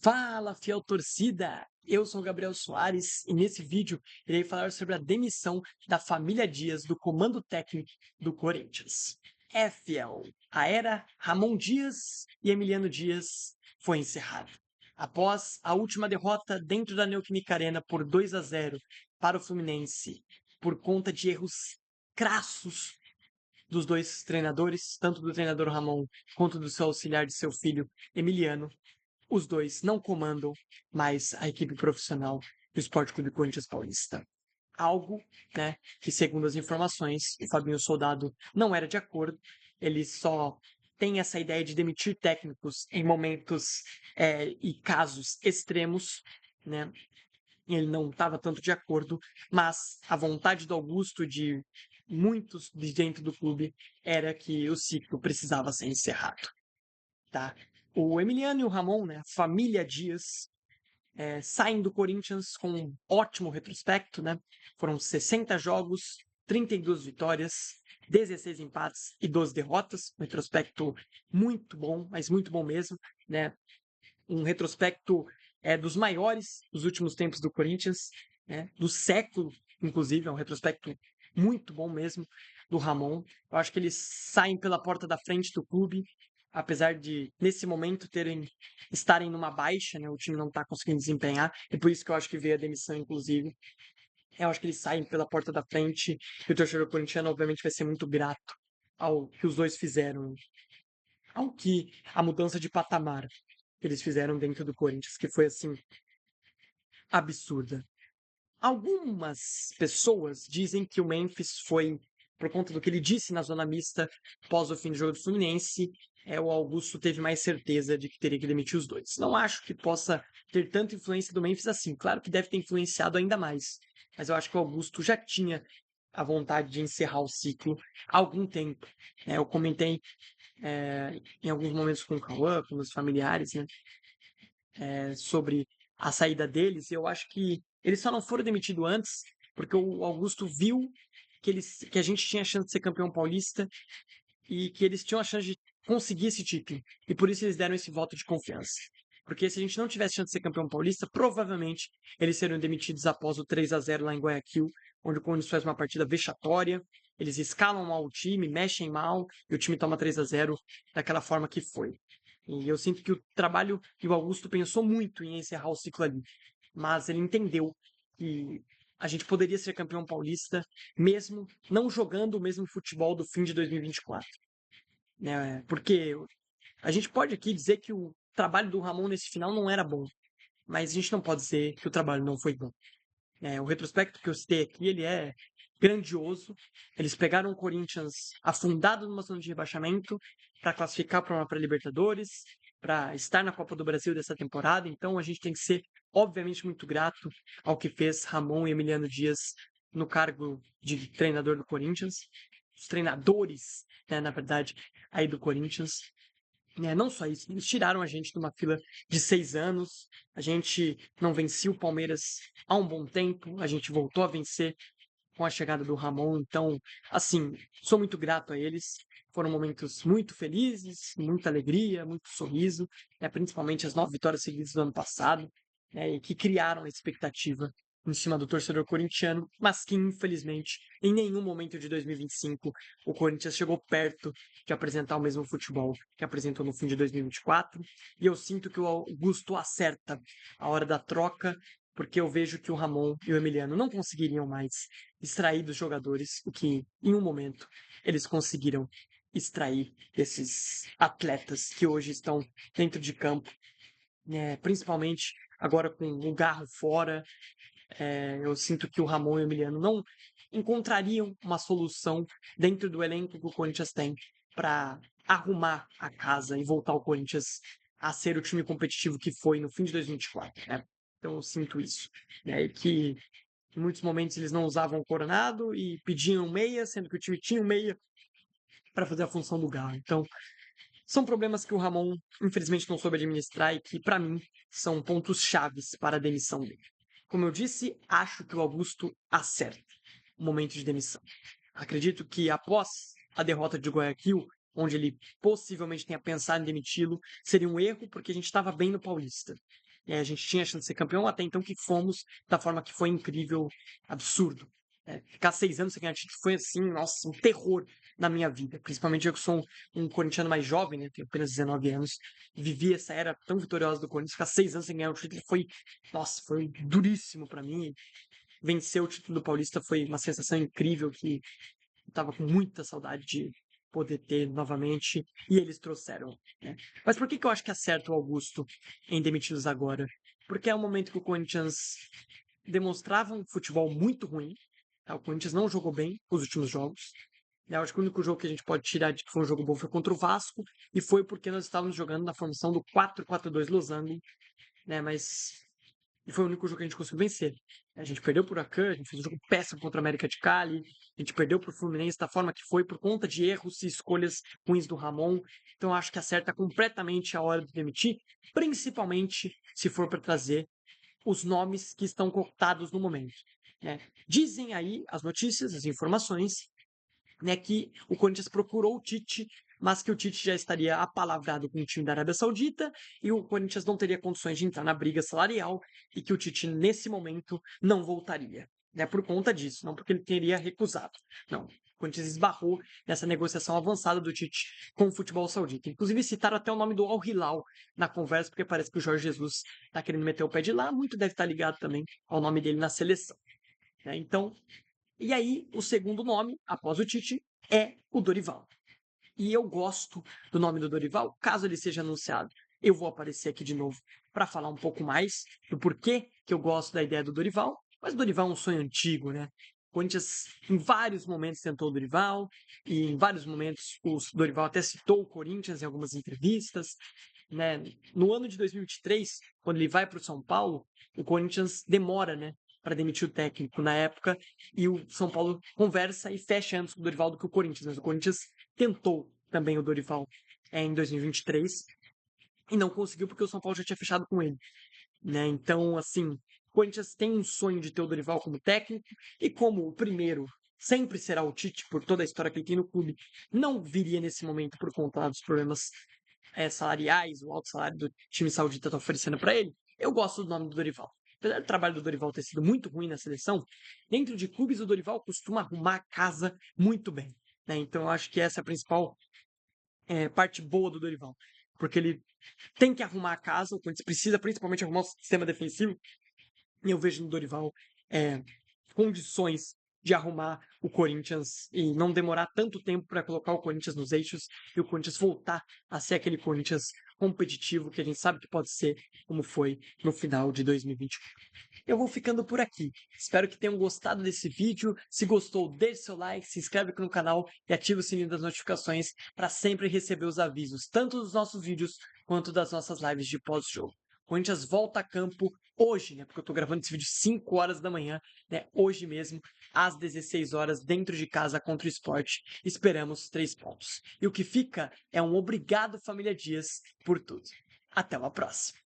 Fala, fiel torcida! Eu sou o Gabriel Soares e nesse vídeo irei falar sobre a demissão da família Dias do comando técnico do Corinthians. Fiel, a era Ramon Dias e Emiliano Dias foi encerrada. Após a última derrota dentro da Neoquímica Arena por 2-0 para o Fluminense, por conta de erros crassos dos dois treinadores, tanto do treinador Ramon quanto do seu auxiliar de seu filho Emiliano, os dois não comandam mais a equipe profissional do Esporte Clube Corinthians Paulista. Algo, né, que segundo as informações, o Fabinho Soldado não era de acordo. Ele só tem essa ideia de demitir técnicos em momentos e casos extremos, né? Ele não estava tanto de acordo, mas a vontade do Augusto, de muitos de dentro do clube, era que o ciclo precisava ser encerrado. Tá? O Emiliano e o Ramon, né, família Dias, saem do Corinthians com um ótimo retrospecto, né? Foram 60 jogos, 32 vitórias, 16 empates e 12 derrotas. Um retrospecto muito bom, mas muito bom mesmo, né? Um retrospecto dos maiores dos últimos tempos do Corinthians, né? Do século, inclusive, é um retrospecto muito bom mesmo do Ramon. Eu acho que eles saem pela porta da frente do clube, apesar de, nesse momento, estarem numa baixa, né? O time não está conseguindo desempenhar, e por isso que eu acho que veio a demissão, inclusive. Eu acho que eles saem pela porta da frente, e o torcedor corintiano, obviamente, vai ser muito grato ao que os dois fizeram, ao que a mudança de patamar que eles fizeram dentro do Corinthians, que foi, assim, absurda. Algumas pessoas dizem que o Memphis foi por conta do que ele disse na zona mista após o fim do jogo do Fluminense. O Augusto teve mais certeza de que teria que demitir os dois. Não acho que possa ter tanta influência do Memphis assim. Claro que deve ter influenciado ainda mais. Mas eu acho que o Augusto já tinha a vontade de encerrar o ciclo há algum tempo. Eu comentei em alguns momentos com o Cauã, com meus familiares, né, sobre a saída deles. Eu acho que eles só não foram demitidos antes porque o Augusto viu que a gente tinha a chance de ser campeão paulista e que eles tinham a chance de conseguir esse título. E por isso eles deram esse voto de confiança. Porque se a gente não tivesse chance de ser campeão paulista, provavelmente eles seriam demitidos após o 3-0 lá em Guayaquil, onde o Corinthians faz uma partida vexatória. Eles escalam mal o time, mexem mal, e o time toma 3-0 daquela forma que foi. E eu sinto que o trabalho que o Augusto pensou muito em encerrar o ciclo ali. Mas ele entendeu que a gente poderia ser campeão paulista mesmo não jogando o mesmo futebol do fim de 2024. Né? Porque a gente pode aqui dizer que o trabalho do Ramon nesse final não era bom, mas a gente não pode dizer que o trabalho não foi bom. O retrospecto que eu citei aqui, ele é grandioso. Eles pegaram o Corinthians afundado numa zona de rebaixamento para classificar para uma pré-Libertadores, para estar na Copa do Brasil dessa temporada. Então a gente tem que ser, obviamente, muito grato ao que fez Ramon e Emiliano Dias no cargo de treinador do Corinthians, os treinadores, né, na verdade, aí do Corinthians. Não só isso, eles tiraram a gente de uma fila de 6 anos. A gente não vencia o Palmeiras há um bom tempo. A gente voltou a vencer com a chegada do Ramon. Então, assim, sou muito grato a eles. Foram momentos muito felizes, muita alegria, muito sorriso, principalmente as 9 vitórias seguidas do ano passado, e que criaram a expectativa em cima do torcedor corintiano, mas que infelizmente em nenhum momento de 2025 o Corinthians chegou perto de apresentar o mesmo futebol que apresentou no fim de 2024. E eu sinto que o Augusto acerta a hora da troca, porque eu vejo que o Ramon e o Emiliano não conseguiriam mais extrair dos jogadores o que, em um momento, eles conseguiram extrair desses atletas que hoje estão dentro de campo, principalmente agora com o Garro fora. Eu sinto que o Ramon e o Emiliano não encontrariam uma solução dentro do elenco que o Corinthians tem para arrumar a casa e voltar o Corinthians a ser o time competitivo que foi no fim de 2024. Então eu sinto isso. E que em muitos momentos eles não usavam o Coronado e pediam meia, sendo que o time tinha um meia para fazer a função do Galo. Então, são problemas que o Ramon, infelizmente, não soube administrar e que, para mim, são pontos chaves para a demissão dele. Como eu disse, acho que o Augusto acerta o momento de demissão. Acredito que após a derrota de Guayaquil, onde ele possivelmente tenha pensado em demiti-lo, seria um erro porque a gente estava bem no Paulista. A gente tinha a chance de ser campeão, até então que fomos, da forma que foi incrível, absurdo. Ficar 6 anos sem ganhar título foi, assim, nossa, um terror na minha vida. Principalmente eu que sou um corintiano mais jovem, né? Tenho apenas 19 anos. Vivi essa era tão vitoriosa do Corinthians. Ficar 6 anos sem ganhar o título foi, nossa, foi duríssimo para mim. Vencer o título do Paulista foi uma sensação incrível que eu tava com muita saudade de poder ter novamente, e eles trouxeram, né? Mas por que eu acho que é certo o Augusto em demiti-los agora? Porque é um momento que o Corinthians demonstrava um futebol muito ruim, tá? O Corinthians não jogou bem os últimos jogos. Eu acho que o único jogo que a gente pode tirar de que foi um jogo bom foi contra o Vasco, e foi porque nós estávamos jogando na formação do 4-4-2 losango, né? Mas e foi o único jogo que a gente conseguiu vencer. A gente perdeu pro Huracan, a gente fez um jogo péssimo contra o América de Cali, a gente perdeu pro Fluminense da forma que foi, por conta de erros e escolhas ruins do Ramon. Então acho que acerta completamente a hora de demitir, principalmente se for para trazer os nomes que estão cotados no momento. Né? Dizem aí as notícias, as informações, né, que o Corinthians procurou o Tite, mas que o Tite já estaria apalavrado com o time da Arábia Saudita e o Corinthians não teria condições de entrar na briga salarial e que o Tite, nesse momento, não voltaria. Né, por conta disso, não porque ele teria recusado. Não. O Corinthians esbarrou nessa negociação avançada do Tite com o futebol saudita. Inclusive, citaram até o nome do Al Hilal na conversa, porque parece que o Jorge Jesus está querendo meter o pé de lá. Muito deve estar ligado também ao nome dele na seleção. Né? Então, e aí, o segundo nome, após o Tite, é o Dorival. E eu gosto do nome do Dorival, caso ele seja anunciado. Eu vou aparecer aqui de novo para falar um pouco mais do porquê que eu gosto da ideia do Dorival. Mas o Dorival é um sonho antigo, né? O Corinthians, em vários momentos, tentou o Dorival, e em vários momentos o Dorival até citou o Corinthians em algumas entrevistas. Né? No ano de 2023, quando ele vai para o São Paulo, o Corinthians demora, né, para demitir o técnico na época, e o São Paulo conversa e fecha antes com o Dorival do que o Corinthians. Mas o Corinthians tentou também o Dorival em 2023 e não conseguiu porque o São Paulo já tinha fechado com ele. Né? Então, assim, o Corinthians tem um sonho de ter o Dorival como técnico, e como o primeiro sempre será o Tite, por toda a história que ele tem no clube, não viria nesse momento por conta dos problemas salariais, o alto salário do time saudita está oferecendo para ele, eu gosto do nome do Dorival. Apesar do trabalho do Dorival ter sido muito ruim na seleção, dentro de clubes o Dorival costuma arrumar a casa muito bem. Né? Então eu acho que essa é a principal parte boa do Dorival. Porque ele tem que arrumar a casa, o Corinthians precisa principalmente arrumar o sistema defensivo, e eu vejo no Dorival condições de arrumar o Corinthians e não demorar tanto tempo para colocar o Corinthians nos eixos e o Corinthians voltar a ser aquele Corinthians competitivo que a gente sabe que pode ser, como foi no final de 2021. Eu vou ficando por aqui. Espero que tenham gostado desse vídeo. Se gostou, deixe seu like, se inscreve aqui no canal e ative o sininho das notificações para sempre receber os avisos, tanto dos nossos vídeos quanto das nossas lives de pós-jogo. O Corinthians volta a campo hoje, né? Porque eu tô gravando esse vídeo 5 horas da manhã, né? Hoje mesmo, às 16 horas, dentro de casa contra o Sport. Esperamos 3 pontos. E o que fica é um obrigado, família Dias, por tudo. Até uma próxima.